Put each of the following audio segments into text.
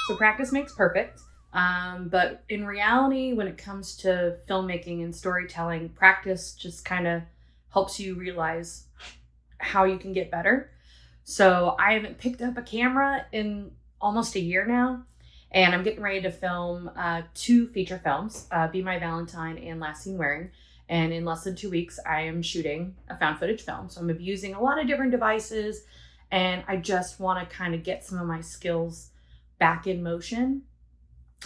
So practice makes perfect. But in reality, when it comes to filmmaking and storytelling, practice just kind of helps you realize how you can get better. So I haven't picked up a camera in almost a year now, and I'm getting ready to film 2 feature films, Be My Valentine and Last Seen Wearing. And in less than 2 weeks, I am shooting a found footage film. So I'm using a lot of different devices, and I just want to kind of get some of my skills back in motion.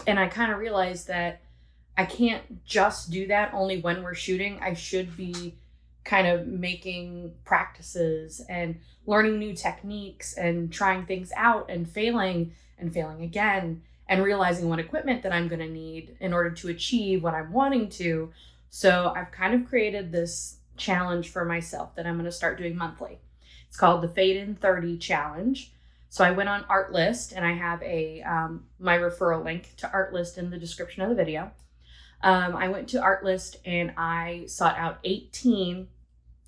And I kind of realized that I can't just do that only when we're shooting. I should be kind of making practices and learning new techniques and trying things out and failing again and realizing what equipment that I'm going to need in order to achieve what I'm wanting to. So I've kind of created this challenge for myself that I'm going to start doing monthly. It's called the Fade in 30 Challenge. So I went on Artlist, and I have my referral link to Artlist in the description of the video. I went to Artlist and I sought out 18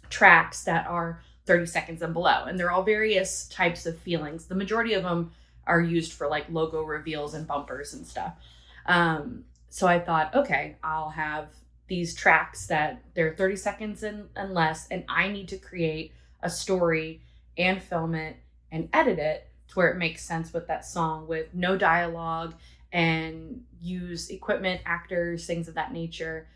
tracks that are 30 seconds and below. And they're all various types of feelings. The majority of them are used for like logo reveals and bumpers and stuff. So I thought, okay, I'll have these tracks that they're 30 seconds and less, and I need to create a story and film it and edit it to where it makes sense with that song with no dialogue, and use equipment, actors, things of that nature.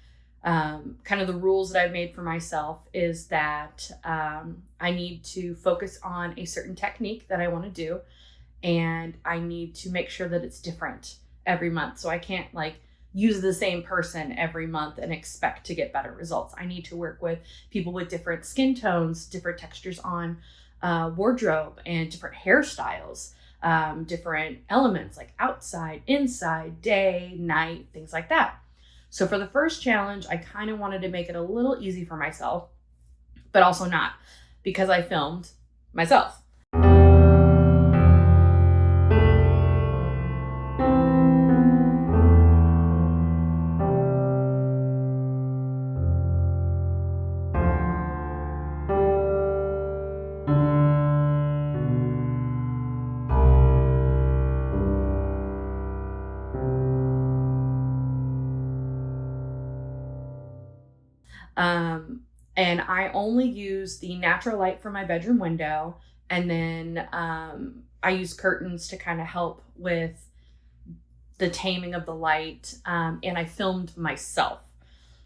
Kind of the rules that I've made for myself is that I need to focus on a certain technique that I want to do, and I need to make sure that it's different every month. So I can't like use the same person every month and expect to get better results. I need to work with people with different skin tones, different textures on wardrobe, and different hairstyles, different elements like outside, inside, day, night, things like that. So for the first challenge, I kind of wanted to make it a little easy for myself, but also not, because I filmed myself. And I only use the natural light from my bedroom window. And then I use curtains to kind of help with the taming of the light. And I filmed myself.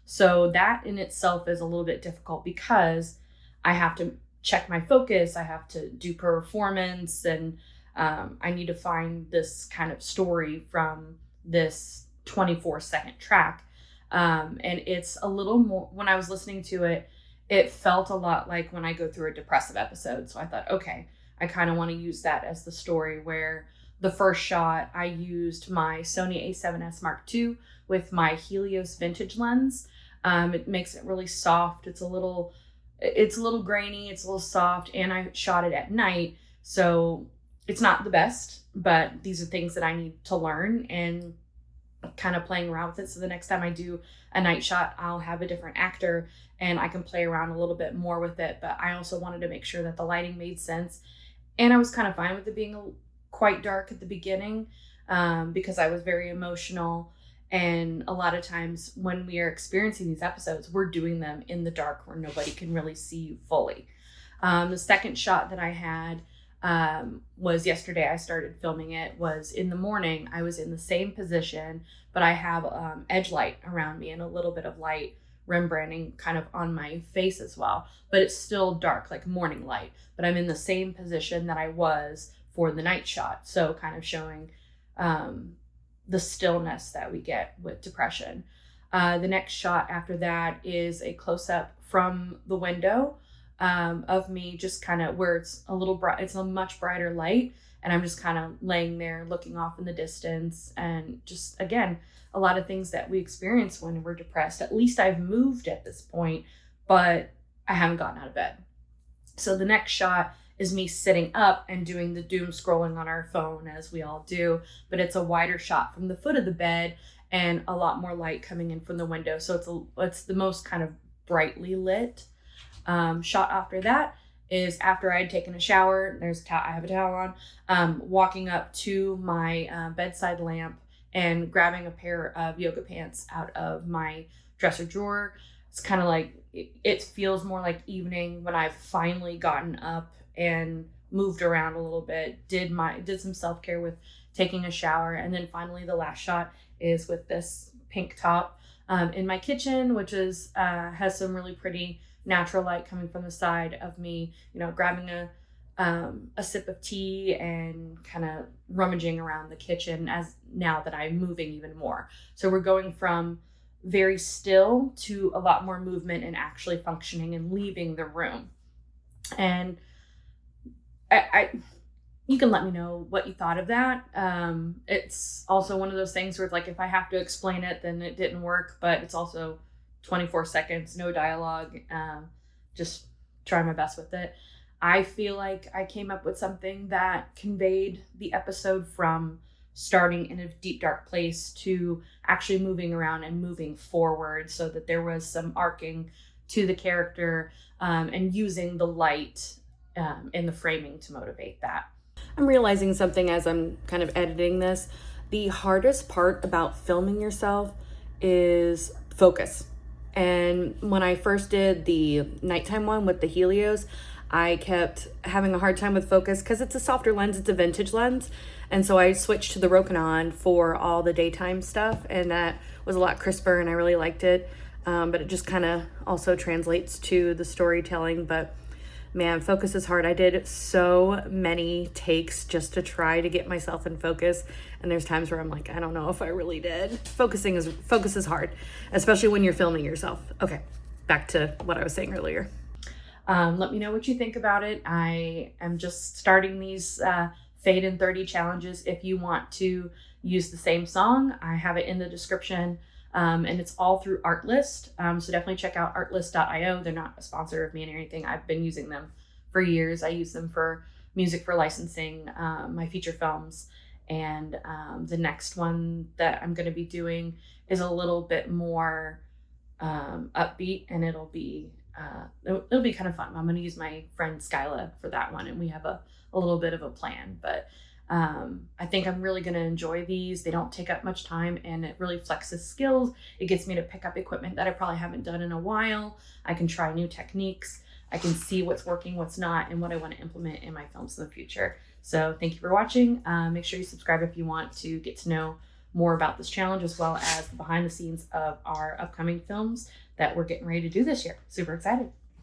So that in itself is a little bit difficult because I have to check my focus. I have to do performance, and I need to find this kind of story from this 24-second track. And it's a little more, when I was listening to it, it felt a lot like when I go through a depressive episode. So I thought, okay, I kind of want to use that as the story, where the first shot, I used my Sony a7S Mark II with my Helios vintage lens. It makes it really soft. It's a little grainy, it's a little soft, and I shot it at night. So it's not the best, but these are things that I need to learn and kind of playing around with it. So the next time I do a night shot, I'll have a different actor and I can play around a little bit more with it. But I also wanted to make sure that the lighting made sense. And I was kind of fine with it being quite dark at the beginning, because I was very emotional. And a lot of times when we are experiencing these episodes, we're doing them in the dark where nobody can really see you fully. The second shot that I had was yesterday. I started filming it, was in the morning. I was in the same position, but I have edge light around me and a little bit of light Rembrandting kind of on my face as well, but it's still dark, like morning light, but I'm in the same position that I was for the night shot. So kind of showing the stillness that we get with depression. The next shot after that is a close-up from the window of me, just kind of where it's a little bright. It's a much brighter light, and I'm just kind of laying there looking off in the distance, and just, again, a lot of things that we experience when we're depressed. At least I've moved at this point, but I haven't gotten out of bed. So the next shot is me sitting up and doing the doom scrolling on our phone, as we all do, but it's a wider shot from the foot of the bed and a lot more light coming in from the window. So it's the most kind of brightly lit. Shot after that is after I'd taken a shower, I have a towel on, walking up to my bedside lamp and grabbing a pair of yoga pants out of my dresser drawer. It's kind of like, it feels more like evening when I've finally gotten up and moved around a little bit, did some self-care with taking a shower. And then finally the last shot is with this pink top in my kitchen, which is has some really pretty natural light coming from the side of me, grabbing a sip of tea and kind of rummaging around the kitchen as now that I'm moving even more. So we're going from very still to a lot more movement and actually functioning and leaving the room. And I you can let me know what you thought of that. It's also one of those things where, like, if I have to explain it, then it didn't work, but it's also 24 seconds, no dialogue. Just try my best with it. I feel like I came up with something that conveyed the episode from starting in a deep, dark place to actually moving around and moving forward, so that there was some arcing to the character, and using the light in the framing to motivate that. I'm realizing something as I'm kind of editing this. The hardest part about filming yourself is focus. And when I first did the nighttime one with the Helios, I kept having a hard time with focus because it's a softer lens, it's a vintage lens. And so I switched to the Rokinon for all the daytime stuff, and that was a lot crisper and I really liked it. But it just kind of also translates to the storytelling. But man, focus is hard. I did so many takes just to try to get myself in focus. And there's times where I'm like, I don't know if I really did. Focus is hard, especially when you're filming yourself. Okay, back to what I was saying earlier. Let me know what you think about it. I am just starting these Fade in 30 challenges. If you want to use the same song, I have it in the description. And it's all through Artlist. So definitely check out artlist.io. They're not a sponsor of me or anything. I've been using them for years. I use them for music for licensing, my feature films. And the next one that I'm going to be doing is a little bit more upbeat, and it'll be kind of fun. I'm going to use my friend Skyla for that one, and we have a little bit of a plan. But I think I'm really going to enjoy these. They don't take up much time, and it really flexes skills. It gets me to pick up equipment that I probably haven't done in a while. I can try new techniques. I can see what's working, what's not, and what I want to implement in my films in the future. So thank you for watching. Make sure you subscribe if you want to get to know more about this challenge, as well as the behind the scenes of our upcoming films that we're getting ready to do this year. Super excited.